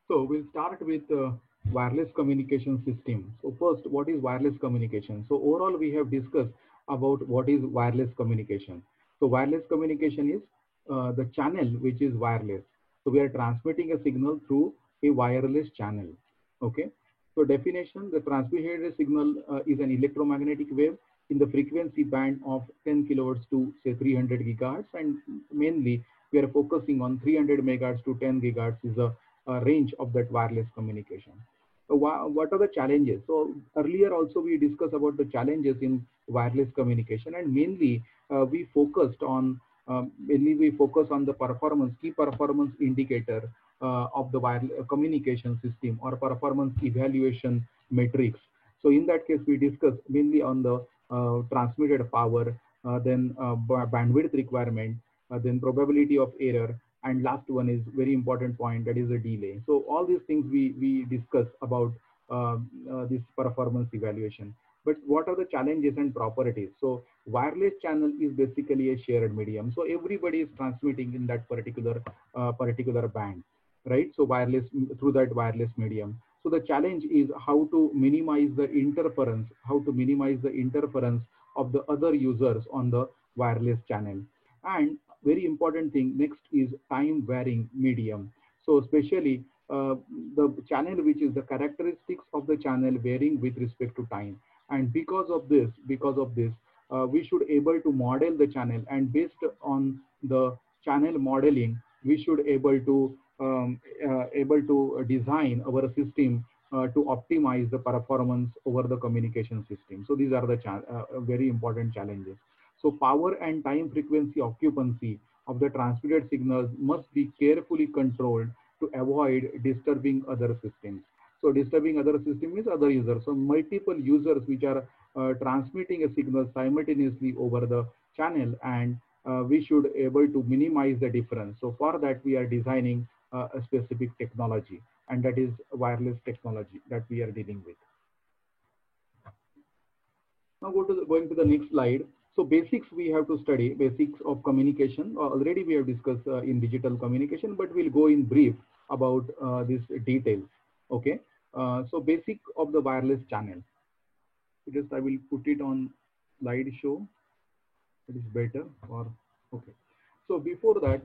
So we'll start with wireless communication system. So first, what is wireless communication? So overall, we have discussed about what is wireless communication. So wireless communication is the channel which is wireless. So we are transmitting a signal through a wireless channel. Okay. So definition: the transmitted signal is an electromagnetic wave in the frequency band of 10 kilohertz to say 300 gigahertz, and mainly we are focusing on 300 megahertz to 10 gigahertz is the range of that wireless communication. So what are the challenges? So earlier also we discussed about the challenges in wireless communication, and mainly we focus on the key performance indicator of the wireless communication system or performance evaluation metrics. So in that case, we discuss mainly on the transmitted power, then bandwidth requirement, then probability of error, and last one is very important point, that is the delay. So all these things we discuss about this performance evaluation. But what are the challenges and properties? So wireless channel is basically a shared medium, so everybody is transmitting in that particular band, right? So wireless, through that wireless medium. So the challenge is how to minimize the interference of the other users on the wireless channel. And very important thing next is time varying medium. So especially the channel, which is the characteristics of the channel varying with respect to time. And because of this, we should able to model the channel, and based on the channel modeling, we should able to design our system to optimize the performance over the communication system. So these are the very important challenges. So power and time frequency occupancy of the transmitted signals must be carefully controlled to avoid disturbing other systems. So disturbing other system means other users. So multiple users which are transmitting a signal simultaneously over the channel, and we should able to minimize the difference. So for that, we are designing a specific technology, and that is wireless technology that we are dealing with. Now going to the next slide. So basics we have to study, basics of communication. Already we have discussed in digital communication, but we'll go in brief about these details. Okay. So basic of the wireless channel. Just I will put it on slideshow. It is better. Or okay. So before that,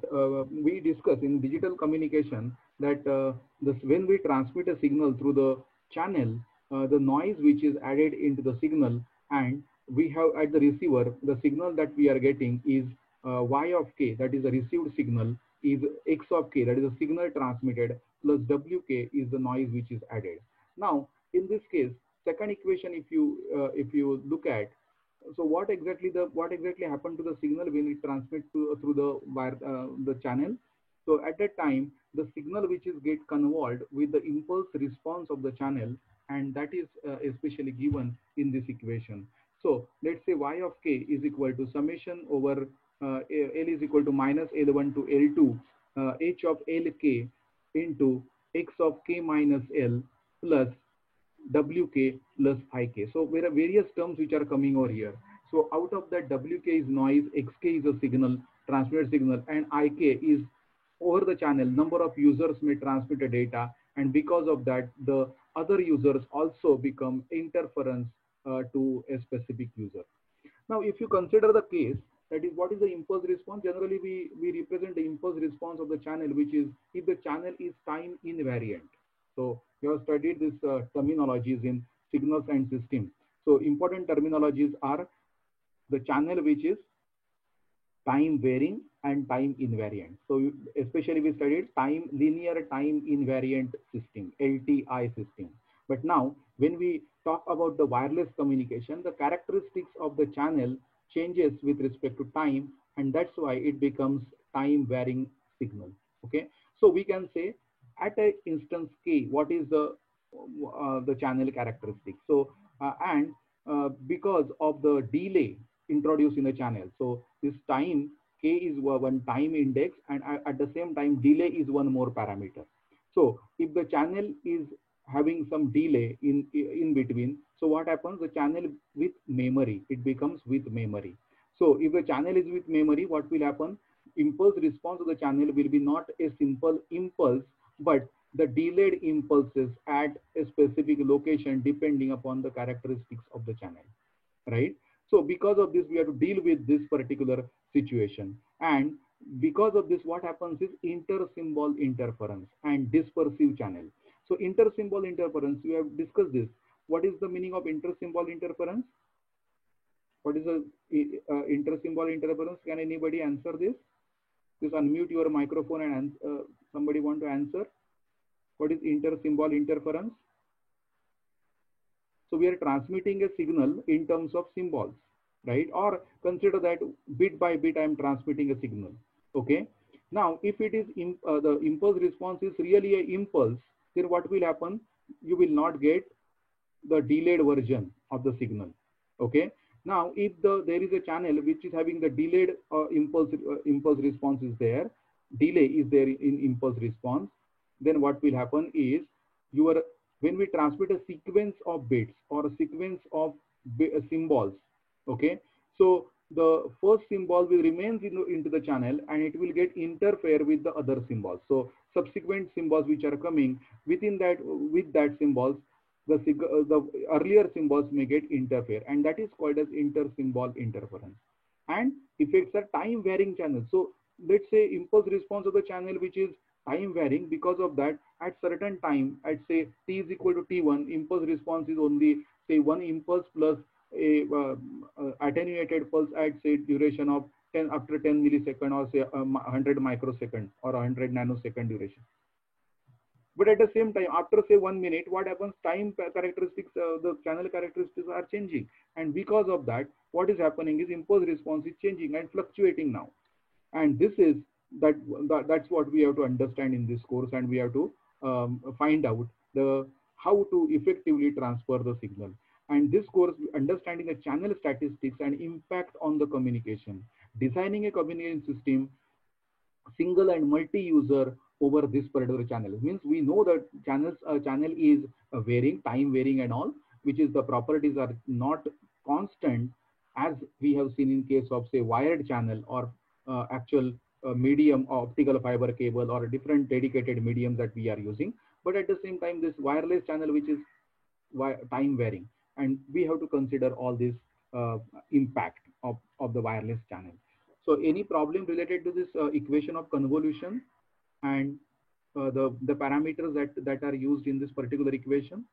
we discussed in digital communication that when we transmit a signal through the channel, the noise which is added into the signal, and we have at the receiver, the signal that we are getting is y of k, that is the received signal, is x of k, that is the signal transmitted, plus wk is the noise which is added. Now, in this case, second equation, if you look at, so what exactly happened to the signal when it transmits through the wire, the channel? So at that time, the signal which is get convolved with the impulse response of the channel, and that is especially given in this equation. So let's say y of k is equal to summation over L is equal to minus L1 to L2 h of Lk into x of k minus L plus wk plus ik. So there are various terms which are coming over here. So out of that, wk is noise, xk is a signal, transmitted signal, and ik is over the channel, number of users may transmit a data, and because of that, the other users also become interference to a specific user. Now, if you consider the case, that is what is the impulse response? Generally, we represent the impulse response of the channel, which is if the channel is time invariant. So you have studied this terminologies in signals and systems. So important terminologies are the channel which is time varying and time invariant. So especially we studied linear time invariant system, LTI system. But now when we talk about the wireless communication, the characteristics of the channel changes with respect to time, and that's why it becomes time varying signal. Okay. So we can say at a instance k, what is the channel characteristic? So and because of the delay introduced in the channel, so this time k is one time index, and at the same time delay is one more parameter. So if the channel is having some delay in between, so what happens? The channel with memory, it becomes with memory. So if the channel is with memory, what will happen? Impulse response of the channel will be not a simple impulse, but the delayed impulses at a specific location depending upon the characteristics of the channel, right? So because of this, we have to deal with this particular situation. And because of this, what happens is inter-symbol interference and dispersive channel. So inter-symbol interference, we have discussed this. What is the meaning of inter-symbol interference? What is the inter-symbol interference? Can anybody answer this? Just unmute your microphone and somebody want to answer. What is inter-symbol interference? So we are transmitting a signal in terms of symbols, right? Or consider that bit by bit I am transmitting a signal. Okay. Now, if it is the impulse response is really an impulse, then what will happen? You will not get the delayed version of the signal. Okay. Now, if there is a channel which is having the delayed impulse response is there, delay is there in impulse response, then what will happen is when we transmit a sequence of bits or a sequence of symbols, okay, so the first symbol will remain into the channel and it will get interfere with the other symbols. So subsequent symbols which are coming with that symbols, the earlier symbols may get interfere, and that is called as inter-symbol interference. And effects are time varying channels. So let's say impulse response of the channel which is time varying, because of that at certain time, at say t is equal to t1, impulse response is only say one impulse plus a attenuated pulse at say duration of 10 after 10 millisecond or say 100 microsecond or 100 nanosecond duration. But at the same time, after say 1 minute, what happens? Time characteristics, the channel characteristics are changing, and because of that, what is happening is impulse response is changing and fluctuating now. And this is that's what we have to understand in this course, and we have to find out how to effectively transfer the signal. And this course, understanding the channel statistics and impact on the communication, designing a communication system, single and multi-user over this particular channel. It means we know that channel is varying, time varying and all, which is the properties are not constant as we have seen in case of say wired channel or actual medium optical fiber cable or different dedicated mediums that we are using. But at the same time, this wireless channel which is time varying, and we have to consider all this impact of the wireless channel. So any problem related to this equation of convolution and the parameters that are used in this particular equation?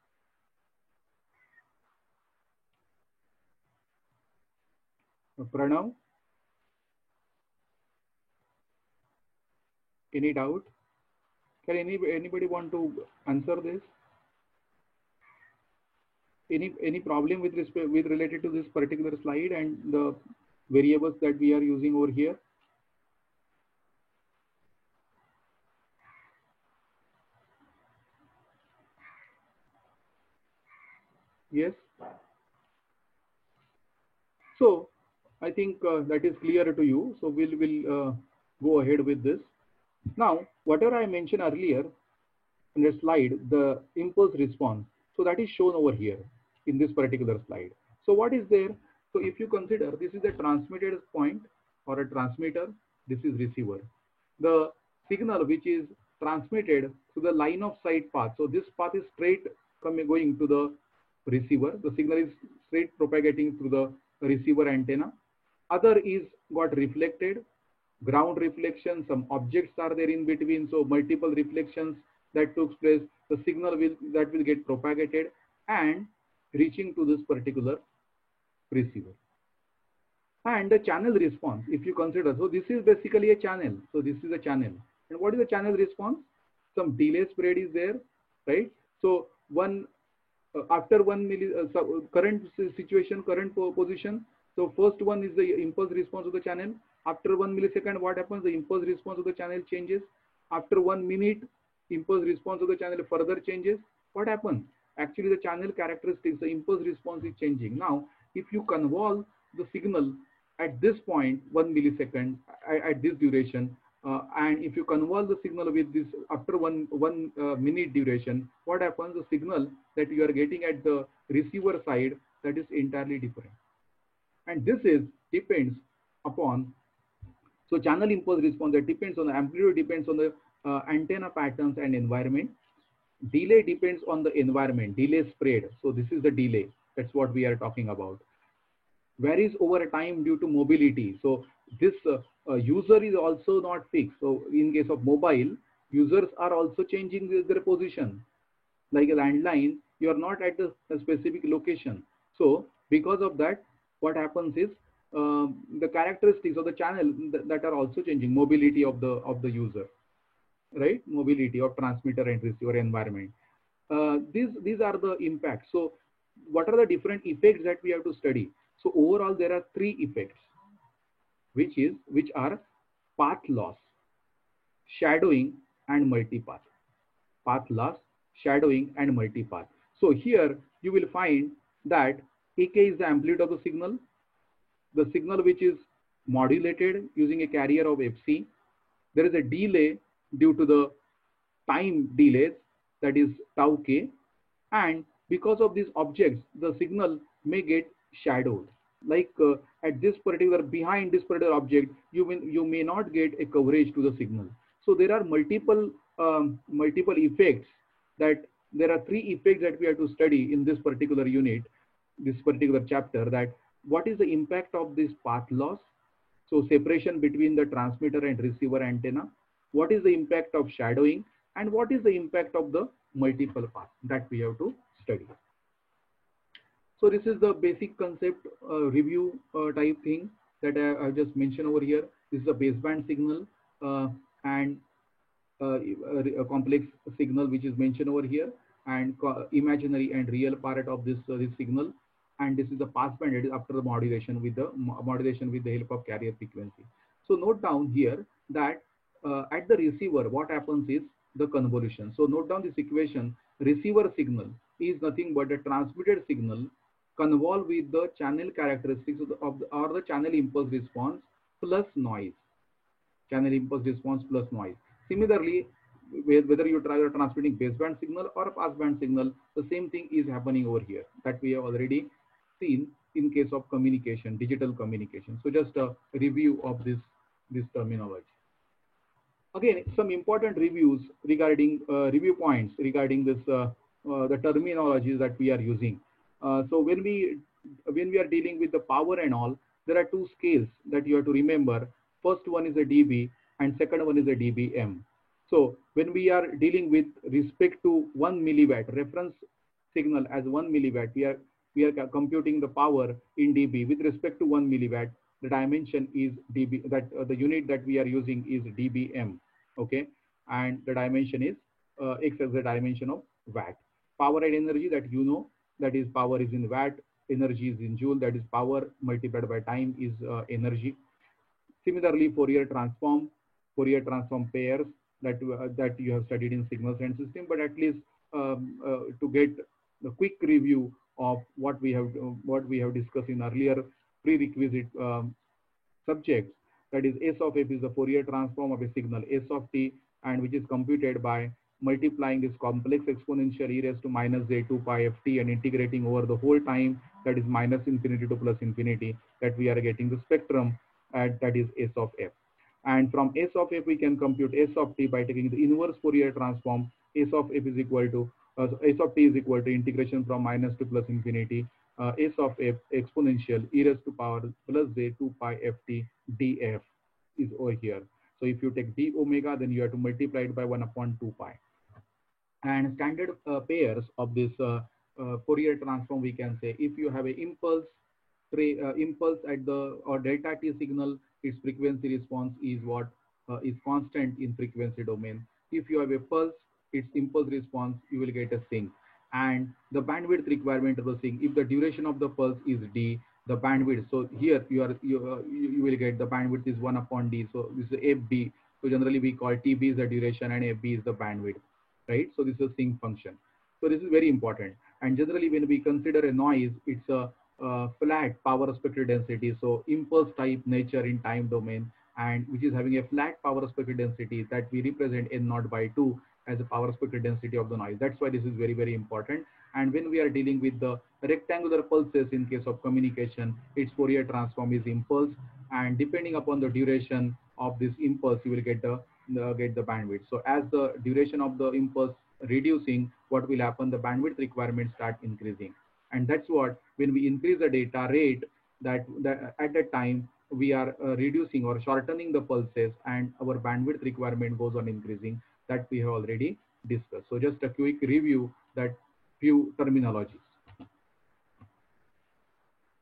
Pranav, any doubt? Can anybody want to answer this? Any problem with related to this particular slide and the variables that we are using over here? Yes. So I think that is clear to you. So we'll go ahead with this. Now, whatever I mentioned earlier in the slide, the impulse response. So that is shown over here in this particular slide. So what is there? So if you consider this is a transmitted point or a transmitter, this is receiver. The signal which is transmitted to the line of sight path. So this path is straight going to the receiver. The signal is straight propagating through the receiver antenna. Other is got reflected, ground reflection, some objects are there in between. So multiple reflections that took place, the signal will get propagated and reaching to this particular receiver. And the channel response, if you consider, so this is basically a channel. So this is a channel. And what is the channel response? Some delay spread is there, right? So after 1 milli, current situation, current position. So first one is the impulse response of the channel. After 1 millisecond, what happens? The impulse response of the channel changes. After 1 minute, impulse response of the channel further changes. What happens? Actually, the channel characteristics, the impulse response is changing. Now, if you convolve the signal at this point, 1 millisecond, at this duration, and if you convolve the signal with this after one minute duration, what happens? The signal that you are getting at the receiver side, that is entirely different. And this depends upon, so channel impulse response, that depends on the amplitude, depends on the antenna patterns and environment. Delay depends on the environment, delay spread. So this is the delay. That's what we are talking about. Varies over time due to mobility. So this user is also not fixed. So in case of mobile, users are also changing their position. Like a landline, you are not at a specific location. So because of that, what happens is the characteristics of the channel that are also changing, mobility of the user, right? Mobility of transmitter and receiver environment. These are the impacts. So what are the different effects that we have to study? So overall, there are three effects, which are path loss, shadowing, and multipath. Path loss, shadowing, and multipath. So here you will find that AK is the amplitude of the signal which is modulated using a carrier of FC. There is a delay due to the time delays, that is tau k, and because of these objects, the signal may get shadowed. Like at this particular, behind this particular object, you may not get a coverage to the signal. So there are multiple effects. That there are three effects that we have to study in this particular unit, this particular chapter. That what is the impact of this path loss? So separation between the transmitter and receiver antenna. What is the impact of shadowing, and what is the impact of the multiple path that we have to study? So this is the basic concept review type thing that I just mentioned over here. This is a baseband signal and a complex signal which is mentioned over here, and imaginary and real part of this signal. And this is the passband, it is after the modulation with the help of carrier frequency. So note down here that at the receiver, what happens is the convolution. So note down this equation. Receiver signal is nothing but a transmitted signal convolve with the channel characteristics or the channel impulse response plus noise. Channel impulse response plus noise. Similarly, whether you try transmitting baseband signal or a passband signal, the same thing is happening over here that we have already seen in case of communication, digital communication. So just a review of this terminology. Again, some important reviews regarding review points regarding this the terminologies that we are using. So when we are dealing with the power and all, there are two scales that you have to remember. First one is a dB and second one is a dBm. So when we are dealing with respect to 1 milliwatt reference signal as 1 milliwatt, we are computing the power in dB with respect to 1 milliwatt. The dimension is dB. That the unit that we are using is dBm. Okay, and the dimension is X as the dimension of watt. Power and energy, that you know, that is power is in watt, energy is in joule, that is power multiplied by time is energy. Similarly, Fourier transform pairs that you have studied in signals and system, but at least to get the quick review of what we have discussed in earlier prerequisite subjects. That is, S of f is the Fourier transform of a signal S of t, and which is computed by multiplying this complex exponential e raised to minus j 2 pi ft and integrating over the whole time, that is minus infinity to plus infinity, that we are getting the spectrum at, that is S of f. And from S of f we can compute S of t by taking the inverse Fourier transform. S of f is equal to S of t is equal to integration from minus to plus infinity S of f exponential e raised to power plus j 2 pi ft df is over here. So if you take d omega, then you have to multiply it by 1 upon 2 pi. And standard pairs of this Fourier transform, we can say, if you have an impulse at the or delta t signal, its frequency response is what is constant in frequency domain. If you have a pulse, its impulse response, you will get a sync. And the bandwidth requirement of the sync, if the duration of the pulse is d, the bandwidth, so here you will get the bandwidth is 1 upon d. So this is fb. So generally we call tb is the duration and fb is the bandwidth, right? So this is a sync function. So this is very important. And generally when we consider a noise, it's a flat power spectral density. So impulse type nature in time domain, and which is having a flat power spectral density that we represent n0 by 2 as a power spectral density of the noise. That's why this is very, very important. And when we are dealing with the rectangular pulses in case of communication, its Fourier transform is impulse, and depending upon the duration of this impulse, you will get the bandwidth. So as the duration of the impulse reducing, what will happen? The bandwidth requirements start increasing. And that's what, when we increase the data rate, that at that time we are reducing or shortening the pulses, and our bandwidth requirement goes on increasing. That we have already discussed. So just a quick review, that few terminologies.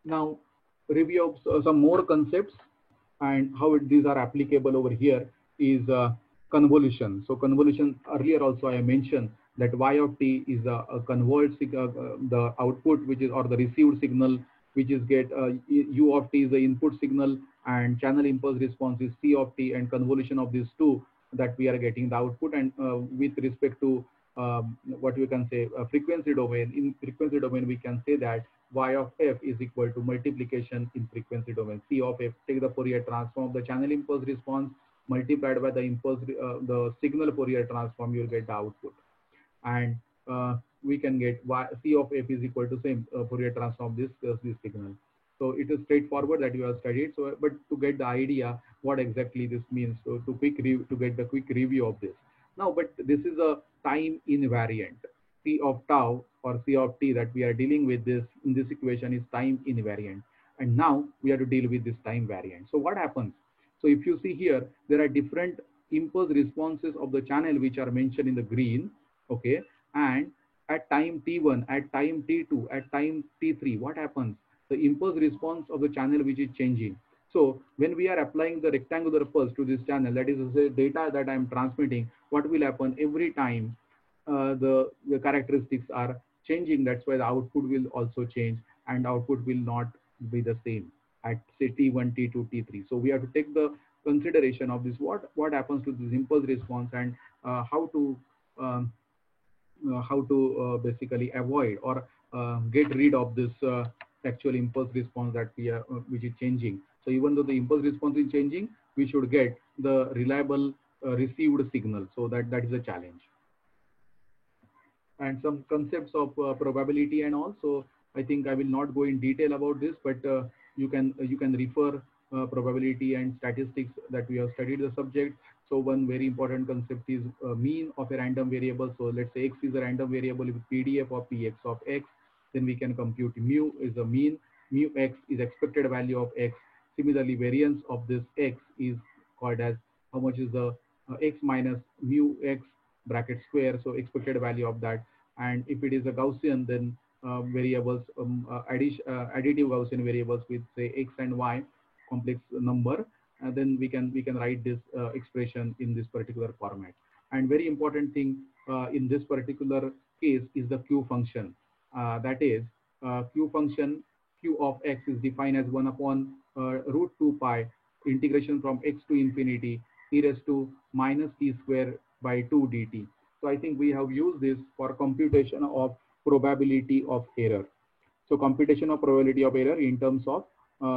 Now, review of some more concepts and how these are applicable over here is convolution. So convolution, earlier also I mentioned that y of t is a convert the output, which is, or the received signal, which is get u of t is the input signal, and channel impulse response is c of t, and convolution of these two, that we are getting the output. And with respect to what we can say frequency domain, in frequency domain we can say that y of f is equal to multiplication in frequency domain, c of f, take the Fourier transform of the channel impulse response multiplied by the impulse the signal Fourier transform, you'll get the output. And we can get c of f is equal to same Fourier transform this signal. So it is straightforward that you have studied. So, but to get the idea what exactly this means, so to get the quick review of this now. But this is a time invariant. C of tau or C of t that we are dealing with this in this equation is time invariant, and now we have to deal with this time variant. So what happens? So if you see here, there are different impulse responses of the channel which are mentioned in the green, okay, and at time t1, at time t2, at time t3, what happens? The impulse response of the channel which is changing. So when we are applying the rectangular pulse to this channel, that is the data that I am transmitting, what will happen every time? The characteristics are changing. That's why the output will also change, and output will not be the same at say t1, t2, t3. So we have to take the consideration of this, what happens to this impulse response, and how to basically avoid or get rid of this actual impulse response that we are which is changing. So even though the impulse response is changing, we should get the reliable received signal. So that is a challenge. And some concepts of probability and all. So I think I will not go in detail about this, but you can refer probability and statistics that we have studied the subject. So one very important concept is mean of a random variable. So let's say x is a random variable with PDF of px of x. Then we can compute mu is a mean, mu x is expected value of x. Similarly, variance of this x is called as how much is the x minus mu x bracket square, so expected value of that. And if it is a Gaussian, then variables additive Gaussian variables with say x and y complex number, then we can write this expression in this particular format. And very important thing in this particular case is the Q function. That is Q function, Q of x is defined as 1 upon root 2 pi integration from x to infinity e raised to minus t square by 2 dt. So I think we have used this for computation of probability of error. So computation of probability of error in terms of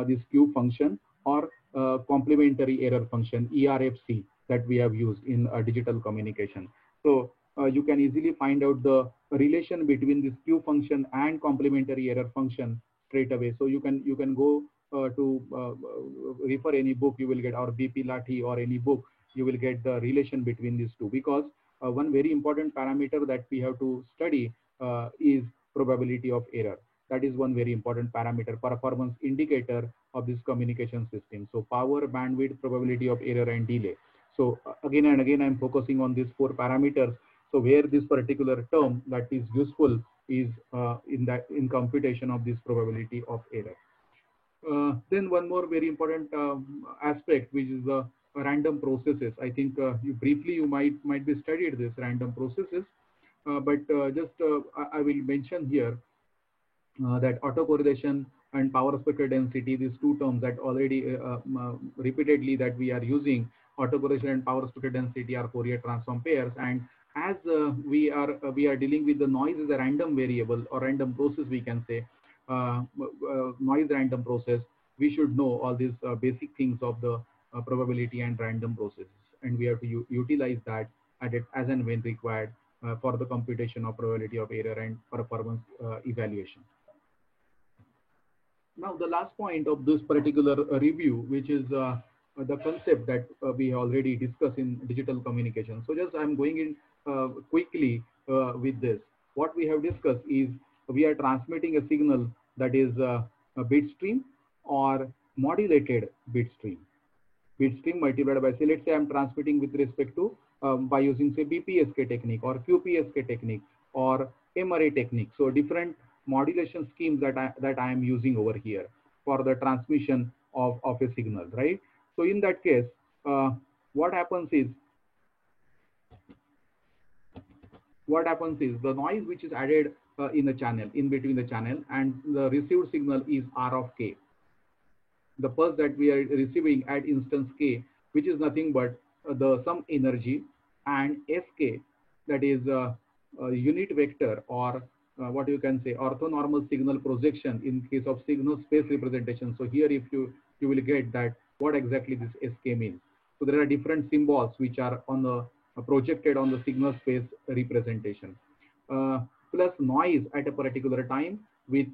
this Q function or complementary error function ERFC that we have used in digital communication. So you can easily find out the relation between this Q function and complementary error function straight away. So you can go to refer any book, you will get, or BP Lathi or any book, you will get the relation between these two, because one very important parameter that we have to study is probability of error. That is one very important parameter, performance indicator of this communication system. So power, bandwidth, probability of error, and delay. So again and again, I'm focusing on these 4 parameters. So where this particular term that is useful is in computation of this probability of error. Then one more very important aspect, which is the random processes. I think you might be studied this random processes, but I will mention here that autocorrelation and power spectral density, these two terms that already repeatedly that we are using. Autocorrelation and power spectral density are Fourier transform pairs, and as we are dealing with the noise as a random variable or random process, we can say noise random process, we should know all these basic things of the probability and random processes, and we have to utilize that as and when required for the computation of probability of error and performance evaluation. Now the last point of this particular review, which is the concept that we already discussed in digital communication. So just I'm going in quickly with this. What we have discussed is we are transmitting a signal that is a bit stream or modulated bit stream. Bit stream multiplied by, say, let's say I'm transmitting with respect to by using, say, BPSK technique or QPSK technique or M-array technique. So different modulation schemes that I am using over here for the transmission of a signal, right? So in that case, what happens is the noise which is added in the channel, in between the channel, and the received signal is R of K. The pulse that we are receiving at instance K, which is nothing but some energy, and Sk, that is a unit vector, or what you can say orthonormal signal projection in case of signal space representation. So here, if you will get that what exactly this Sk means. So there are different symbols which are on the projected on the signal space representation. Plus noise at a particular time with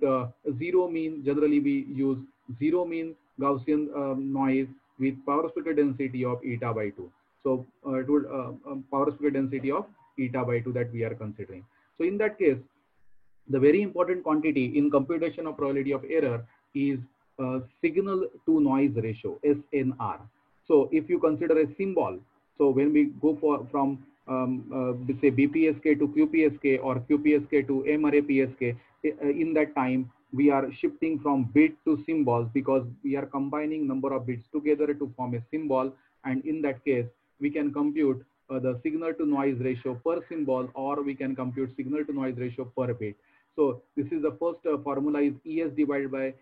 zero mean. Generally we use zero mean Gaussian noise with power spectral density of eta by 2. So it would power spectral density of eta by 2 that we are considering. So in that case, the very important quantity in computation of probability of error is signal to noise ratio, SNR. So if you consider a symbol, so when we go from say BPSK to QPSK or QPSK to M-array PSK, in that time we are shifting from bit to symbols because we are combining number of bits together to form a symbol, and in that case we can compute the signal to noise ratio per symbol, or we can compute signal to noise ratio per bit. So this is the first formula is ES divided by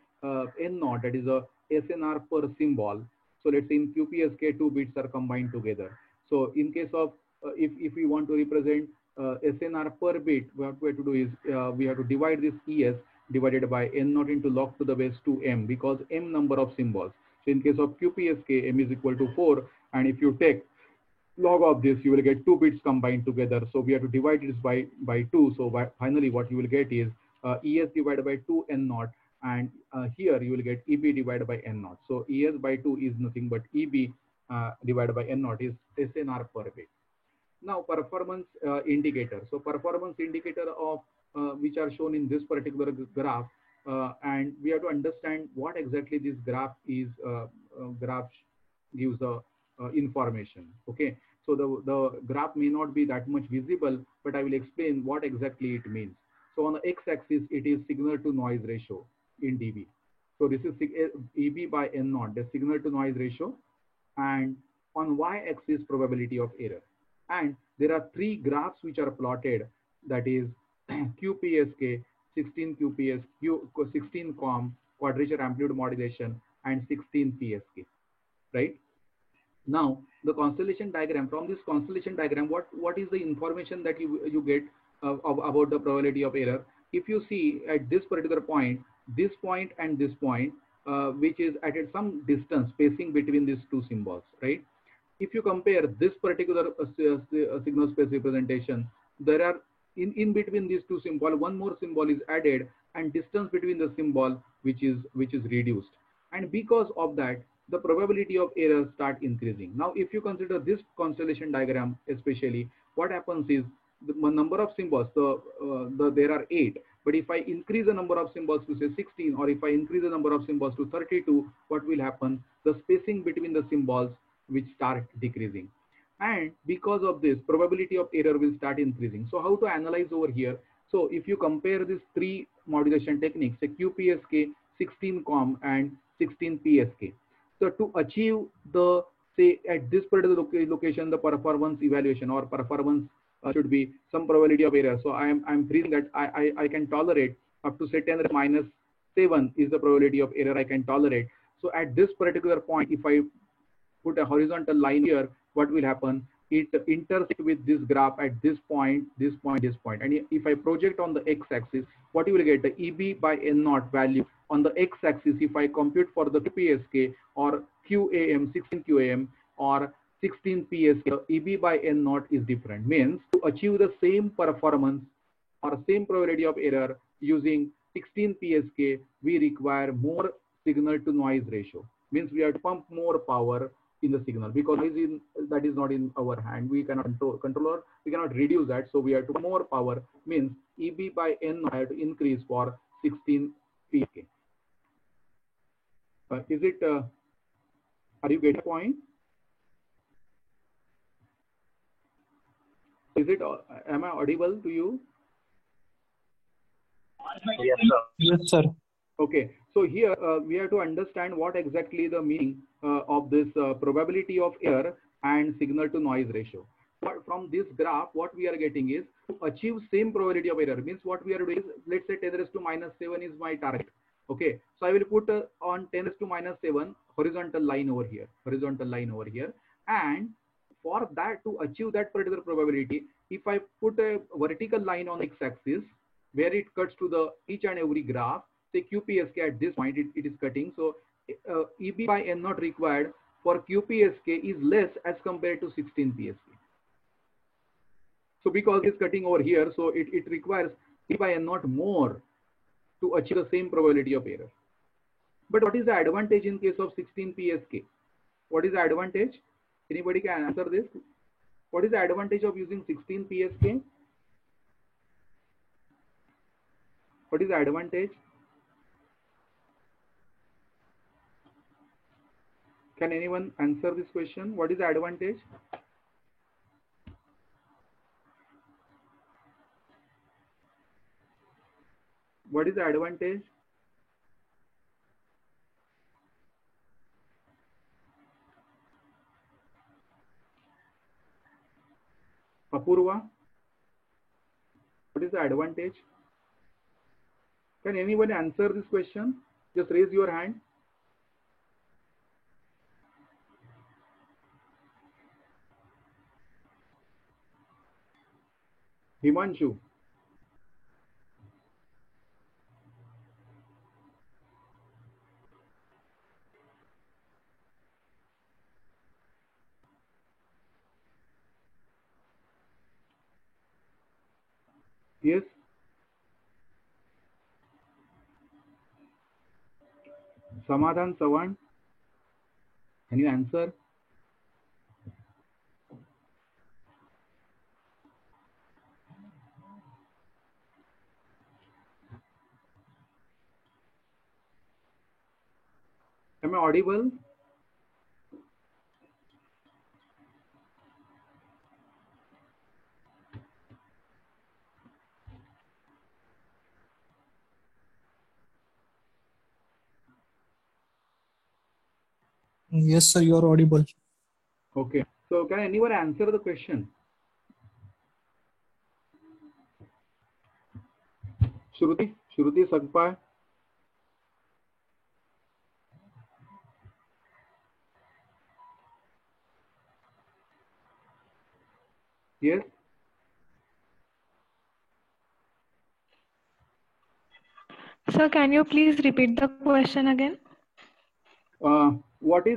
N naught, that is a SNR per symbol. So let's say in QPSK 2 bits are combined together. So in case of if we want to represent SNR per bit, what we have to do is we have to divide this ES divided by N naught into log to the base 2m, because m number of symbols. So in case of QPSK, m is equal to 4, and if you take log of this, you will get 2 bits combined together. So we have to divide this by 2. So finally what you will get is ES divided by 2 N naught, and here you will get EB divided by N naught. So ES by 2 is nothing but EB divided by N naught is SNR per bit. Now performance indicator. So performance indicator of which are shown in this particular graph, and we have to understand what exactly this graph is. Graph gives the information. Okay, so the graph may not be that much visible, but I will explain what exactly it means. So on the x-axis, it is signal to noise ratio in dB. So this is EB by N naught, the signal to noise ratio, and on y-axis probability of error. And there are 3 graphs which are plotted, that is QPSK, 16 QPS, 16 COM, quadrature amplitude modulation, and 16 PSK, right? Now the constellation diagram, from this constellation diagram, what is the information that you get about the probability of error? If you see at this particular point, this point and this point, which is at some distance spacing between these 2 symbols, right? If you compare this particular signal space representation, there are in between these 2 symbols, one more symbol is added, and distance between the symbol which is reduced, and because of that the probability of error start increasing. Now if you consider this constellation diagram especially, what happens is the number of symbols, there are 8, but if I increase the number of symbols to say 16, or if I increase the number of symbols to 32, what will happen? The spacing between the symbols which start decreasing, and because of this probability of error will start increasing. So how to analyze over here? So if you compare these 3 modulation techniques, say QPSK, 16 COM, and 16 PSK. So to achieve the, say at this particular location, the performance evaluation or performance should be some probability of error. So I'm freezing that I can tolerate up to say 10⁻⁷ is the probability of error I can tolerate. So at this particular point, if I put a horizontal line here, what will happen? It intersects with this graph at this point, this point, this point. And if I project on the x-axis, what you will get? The EB by N naught value on the x-axis. If I compute for the PSK or QAM, 16 QAM or 16 PSK, EB by N naught is different. Means to achieve the same performance or same probability of error using 16 PSK, we require more signal to noise ratio. Means we have to pump more power in the signal, because that is not in our hand. We cannot control, we cannot reduce that. So we have to more power, means EB by N I have to increase for 16 PSK. Is it, are you getting the point? Is it, am I audible to you? Yes, sir. Yes, sir. Okay, so here we have to understand what exactly the meaning of this probability of error and signal to noise ratio. But from this graph, what we are getting is to achieve same probability of error, means what we are doing is, let's say 10 raised to minus 7 is my target. Okay, so I will put on 10 raised to minus 7 horizontal line over here, and for that, to achieve that particular probability, if I put a vertical line on x-axis where it cuts to the each and every graph, say QPSK at this point, it is cutting. So EB by N not required for QPSK is less as compared to 16 PSK. So because it's cutting over here, so it requires EB by N not more to achieve the same probability of error. But what is the advantage in case of 16 PSK? What is the advantage? Anybody can answer this? What is the advantage of using 16 PSK? What is the advantage? Can anyone answer this question? What is the advantage? What is the advantage? Apurva, what is the advantage? Can anyone answer this question? Just raise your hand. Himanshu. Yes. Samadhan Sawan, can you answer? Am I audible? Yes, sir, you are audible. Okay. So can anyone answer the question? Shruti Sagpa. Yes. Sir, can you please repeat the question again? What is